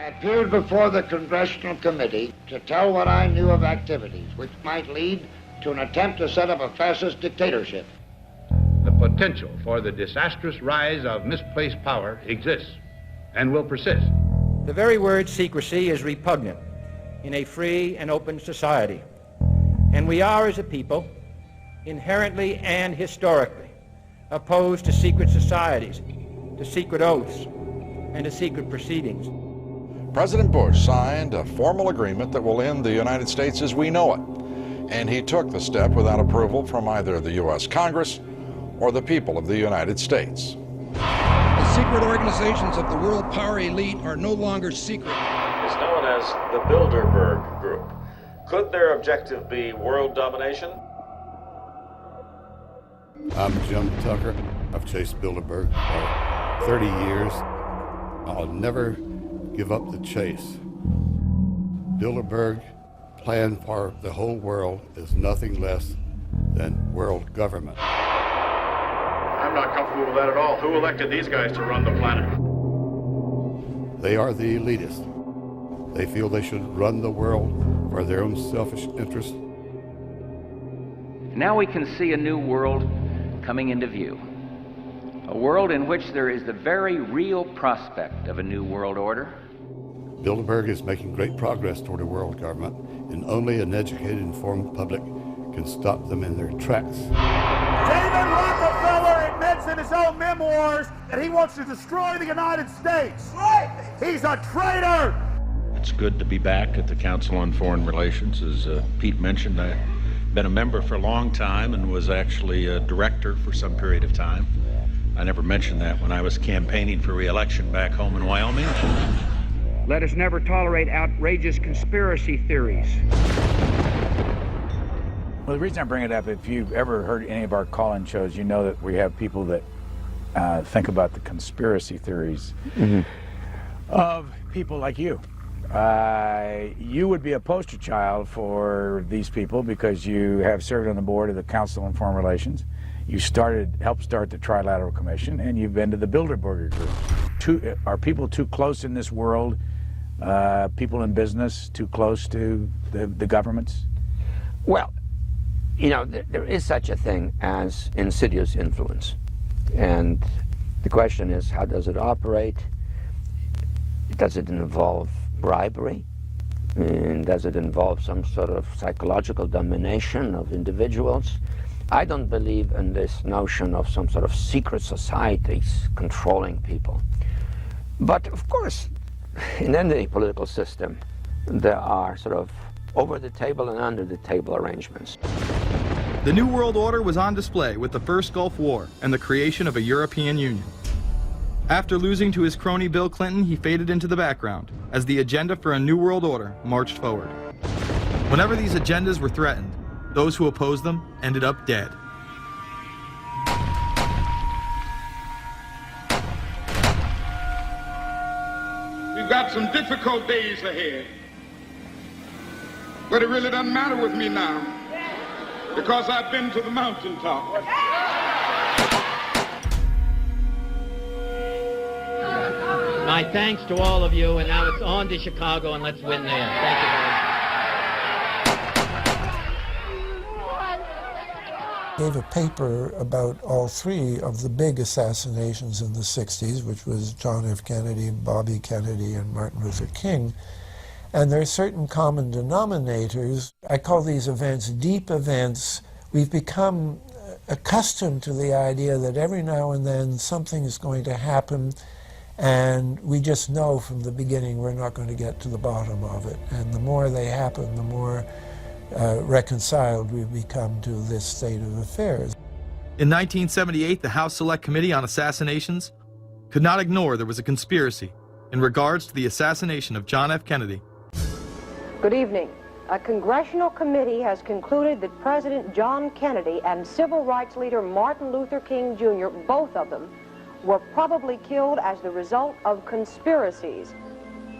appeared before the Congressional Committee to tell what I knew of activities which might lead to an attempt to set up a fascist dictatorship. The potential for the disastrous rise of misplaced power exists and will persist. The very word secrecy is repugnant in a free and open society, and we are, as a people, inherently and historically opposed to secret societies, to secret oaths, and to secret proceedings. President Bush signed a formal agreement that will end the United States as we know it, and he took the step without approval from either the U.S. Congress or the people of the United States. The secret organizations of the world power elite are no longer secret. It's known as the Bilderberg Group. Could their objective be world domination? I'm Jim Tucker. I've chased Bilderberg for 30 years. I'll never give up the chase. Bilderberg plan for the whole world is nothing less than world government. I'm not comfortable with that at all. Who elected these guys to run the planet? They are the elitists. They feel they should run the world for their own selfish interests. Now we can see a new world coming into view. A world in which there is the very real prospect of a new world order. Bilderberg is making great progress toward a world government, and only an educated, informed public can stop them in their tracks. David Rockefeller admits in his own memoirs that he wants to destroy the United States. Right. He's a traitor. It's good to be back at the Council on Foreign Relations. As Pete mentioned, I've been a member for a long time and was actually a director for some period of time. I never mentioned that when I was campaigning for re-election back home in Wyoming. Let us never tolerate outrageous conspiracy theories. Well, the reason I bring it up, if you've ever heard any of our call-in shows, you know that we have people that think about the conspiracy theories of people like you. You would be a poster child for these people because you have served on the board of the Council on Foreign Relations. You helped start the Trilateral Commission, and you've been to the Bilderberger Group. Are people too close in this world? People in business too close to the governments? Well, you know, there is such a thing as insidious influence. And the question is, how does it operate? Does it involve bribery? And does it involve some sort of psychological domination of individuals? I don't believe in this notion of some sort of secret societies controlling people. But of course, in any political system, there are sort of over-the-table and under-the-table arrangements. The New World Order was on display with the first Gulf War and the creation of a European Union. After losing to his crony Bill Clinton, he faded into the background as the agenda for a New World Order marched forward. Whenever these agendas were threatened, those who opposed them ended up dead. We've got some difficult days ahead, but it really doesn't matter with me now because I've been to the mountaintop. My thanks to all of you, and now it's on to Chicago, and let's win there. Thank you very much. Gave a paper about all three of the big assassinations in the 60s, which was John F. Kennedy, Bobby Kennedy, and Martin Luther King. And there are certain common denominators. I call these events deep events. We've become accustomed to the idea that every now and then something is going to happen, and we just know from the beginning we're not going to get to the bottom of it. And the more they happen, the more reconciled we've become to this state of affairs. In 1978, the House Select Committee on Assassinations could not ignore there was a conspiracy in regards to the assassination of John F. Kennedy. Good evening. A congressional committee has concluded that President John Kennedy and civil rights leader Martin Luther King Jr., both of them, were probably killed as the result of conspiracies.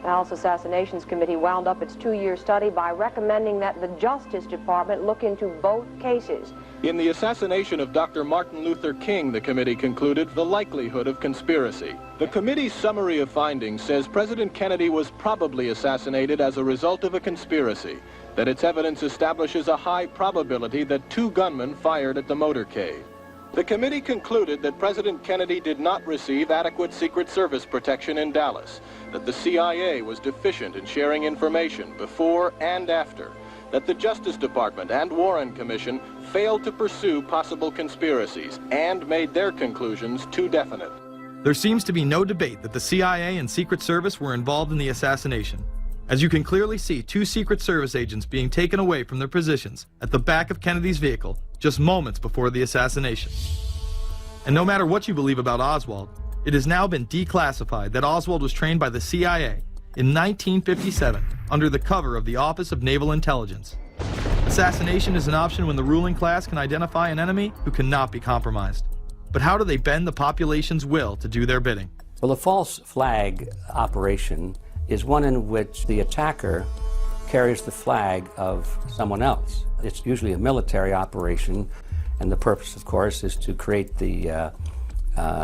The House Assassinations Committee wound up its 2-year study by recommending that the Justice Department look into both cases. In the assassination of Dr. Martin Luther King, the committee concluded the likelihood of conspiracy. The committee's summary of findings says President Kennedy was probably assassinated as a result of a conspiracy, that its evidence establishes a high probability that 2 gunmen fired at the motorcade. The committee concluded that President Kennedy did not receive adequate Secret Service protection in Dallas, that the CIA was deficient in sharing information before and after, that the Justice Department and Warren Commission failed to pursue possible conspiracies and made their conclusions too definite. There seems to be no debate that the CIA and Secret Service were involved in the assassination, as you can clearly see 2 Secret Service agents being taken away from their positions at the back of Kennedy's vehicle just moments before the assassination. And no matter what you believe about Oswald, it has now been declassified that Oswald was trained by the CIA in 1957 under the cover of the Office of Naval Intelligence. Assassination is an option when the ruling class can identify an enemy who cannot be compromised. But how do they bend the population's will to do their bidding? Well, a false flag operation is one in which the attacker carries the flag of someone else. It's usually a military operation, and the purpose, of course, is to create the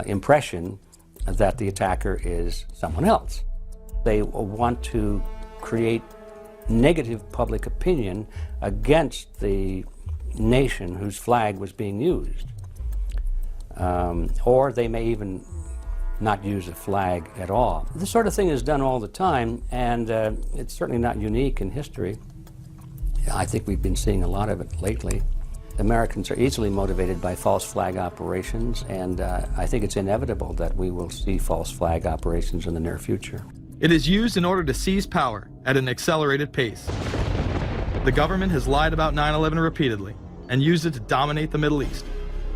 impression that the attacker is someone else. They want to create negative public opinion against the nation whose flag was being used. Or they may even not use a flag at all. This sort of thing is done all the time, and it's certainly not unique in history. I think we've been seeing a lot of it lately. Americans are easily motivated by false flag operations, and I think it's inevitable that we will see false flag operations in the near future. It is used in order to seize power at an accelerated pace. The government has lied about 9/11 repeatedly and used it to dominate the Middle East,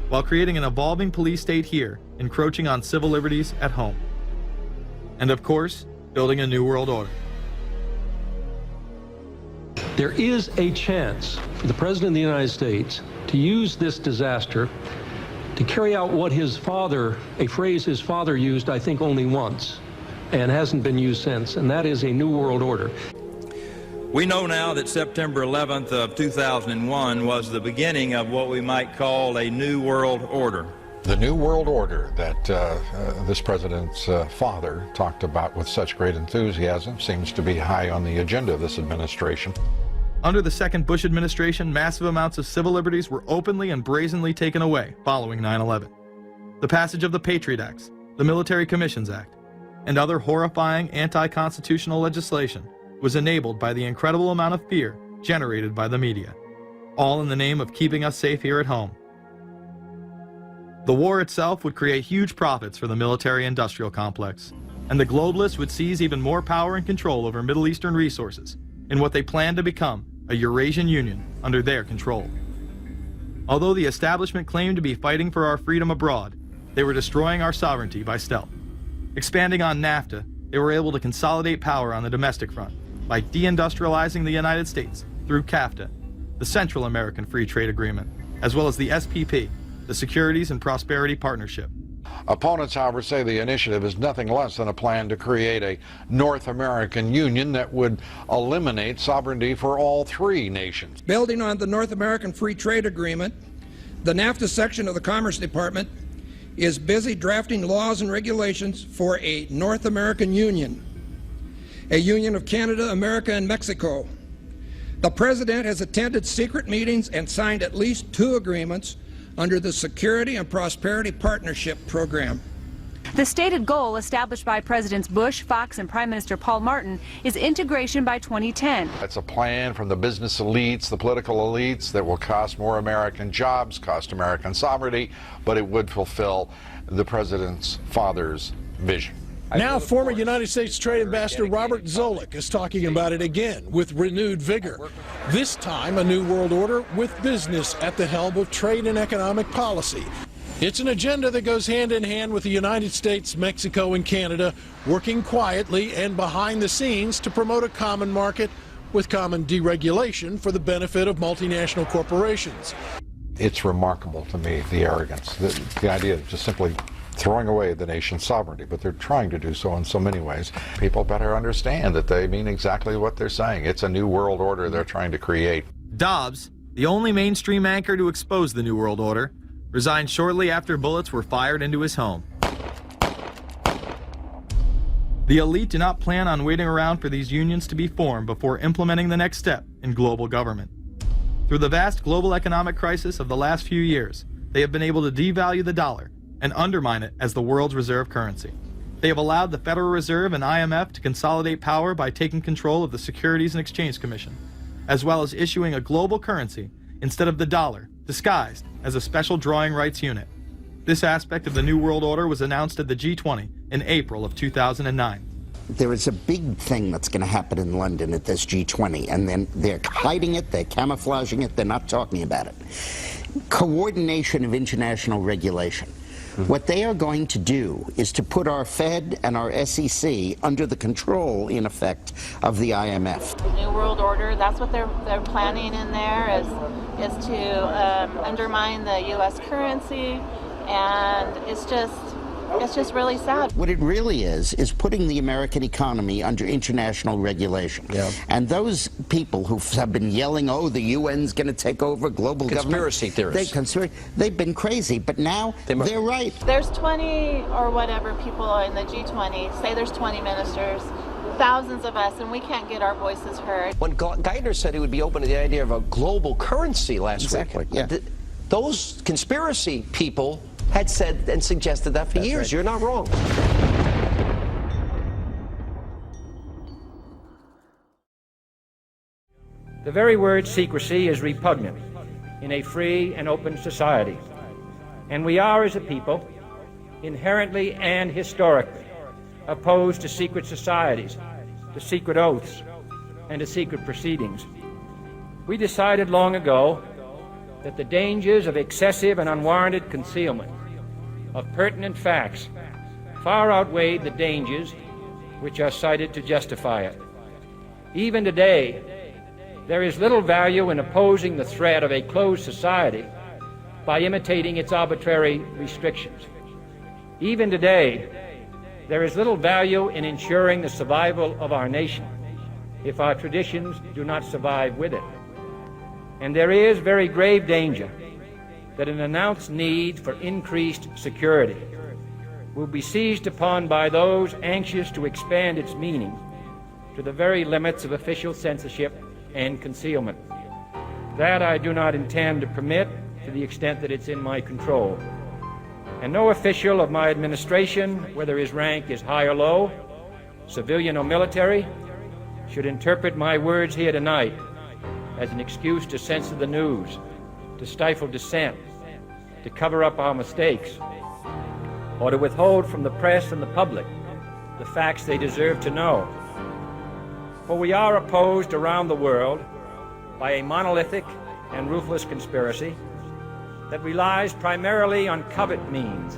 while creating an evolving police state here, encroaching on civil liberties at home. And of course, building a new world order. There is a chance for the President of the United States to use this disaster to carry out what his father, a phrase his father used, I think, only once, and hasn't been used since, and that is a new world order. We know now that September 11th of 2001 was the beginning of what we might call a new world order. The new world order that this president's father talked about with such great enthusiasm seems to be high on the agenda of this administration. Under the second Bush administration, massive amounts of civil liberties were openly and brazenly taken away following 9/11. The passage of the Patriot Acts, the Military Commissions Act, and other horrifying anti-constitutional legislation was enabled by the incredible amount of fear generated by the media, all in the name of keeping us safe here at home. The war itself would create huge profits for the military-industrial complex, and the globalists would seize even more power and control over Middle Eastern resources in what they planned to become a Eurasian Union under their control. Although the establishment claimed to be fighting for our freedom abroad, they were destroying our sovereignty by stealth. Expanding on NAFTA, they were able to consolidate power on the domestic front by deindustrializing the United States through CAFTA, the Central American Free Trade Agreement, as well as the SPP, the Securities and Prosperity Partnership. Opponents, however, say the initiative is nothing less than a plan to create a North American Union that would eliminate sovereignty for all 3 nations. Building on the North American Free Trade Agreement, the NAFTA section of the Commerce Department is busy drafting laws and regulations for a North American Union, a union of Canada, America, and Mexico. The President has attended secret meetings and signed at least 2 agreements under the Security and Prosperity Partnership Program. The stated goal established by Presidents Bush, Fox, and Prime Minister Paul Martin is integration by 2010. It's a plan from the business elites, the political elites, that will cost more American jobs, cost American sovereignty, but it would fulfill the president's father's vision. Now, former United States Trade Ambassador Robert Zoellick is talking about it again with renewed vigor. This time, a new world order with business at the helm of trade and economic policy. It's an agenda that goes hand in hand with the United States, Mexico, and Canada working quietly and behind the scenes to promote a common market with common deregulation for the benefit of multinational corporations. It's remarkable to me, the arrogance, the idea of just simply throwing away the nation's sovereignty, but they're trying to do so in so many ways. People better understand that they mean exactly what they're saying. It's a new world order they're trying to create. Dobbs, the only mainstream anchor to expose the New World Order, resigned shortly after bullets were fired into his home. The elite do not plan on waiting around for these unions to be formed before implementing the next step in global government. Through the vast global economic crisis of the last few years, they have been able to devalue the dollar and undermine it as the world's reserve currency. They have allowed the Federal Reserve and IMF to consolidate power by taking control of the Securities and Exchange Commission, as well as issuing a global currency instead of the dollar, disguised as a special drawing rights unit. This aspect of the New World Order was announced at the G20 in April of 2009. There is a big thing that's going to happen in London at this G20, and then they're hiding it, they're camouflaging it, they're not talking about it. Coordination of international regulation. What they are going to do is to put our Fed and our SEC under the control, in effect, of the IMF. New World Order, that's what they're planning in there, is to undermine the U.S. currency, and it's just really sad. What it really is putting the American economy under international regulation. Yeah. And those people who have been yelling, oh, the UN's going to take over global conspiracy government. Theorists. They've been crazy, but now they're right. There's 20 or whatever people in the G20, say there's 20 ministers, thousands of us, and we can't get our voices heard. When Geithner said he would be open to the idea of a global currency last week, yeah. Those conspiracy people had said and suggested that for years. Right. You're not wrong. The very word secrecy is repugnant in a free and open society. And we are, as a people, inherently and historically opposed to secret societies, to secret oaths, and to secret proceedings. We decided long ago that the dangers of excessive and unwarranted concealment of pertinent facts far outweighed the dangers which are cited to justify it. Even today, there is little value in opposing the threat of a closed society by imitating its arbitrary restrictions. Even today, there is little value in ensuring the survival of our nation if our traditions do not survive with it. And there is very grave danger that an announced need for increased security will be seized upon by those anxious to expand its meaning to the very limits of official censorship and concealment. That I do not intend to permit to the extent that it's in my control. And no official of my administration, whether his rank is high or low, civilian or military, should interpret my words here tonight as an excuse to censor the news, to stifle dissent, to cover up our mistakes, or to withhold from the press and the public the facts they deserve to know. For we are opposed around the world by a monolithic and ruthless conspiracy that relies primarily on covert means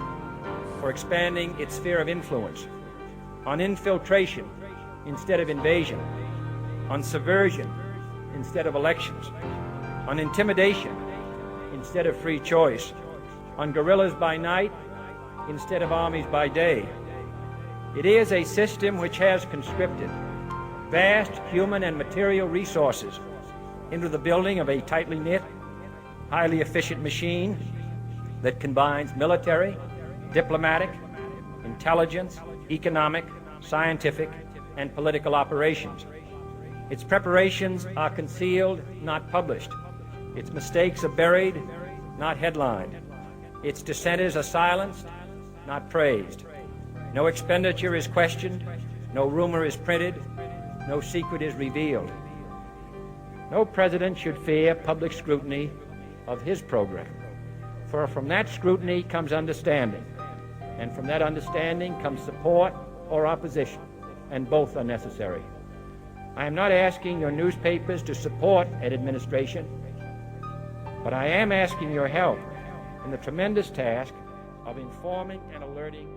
for expanding its sphere of influence, on infiltration instead of invasion, on subversion instead of elections, on intimidation instead of free choice, on guerrillas by night instead of armies by day. It is a system which has conscripted vast human and material resources into the building of a tightly knit, highly efficient machine that combines military, diplomatic, intelligence, economic, scientific, and political operations. Its preparations are concealed, not published. Its mistakes are buried, not headlined. Its dissenters are silenced, not praised. No expenditure is questioned, no rumor is printed, no secret is revealed. No president should fear public scrutiny of his program, for from that scrutiny comes understanding, and from that understanding comes support or opposition, and both are necessary. I am not asking your newspapers to support an administration, but I am asking your help in the tremendous task of informing and alerting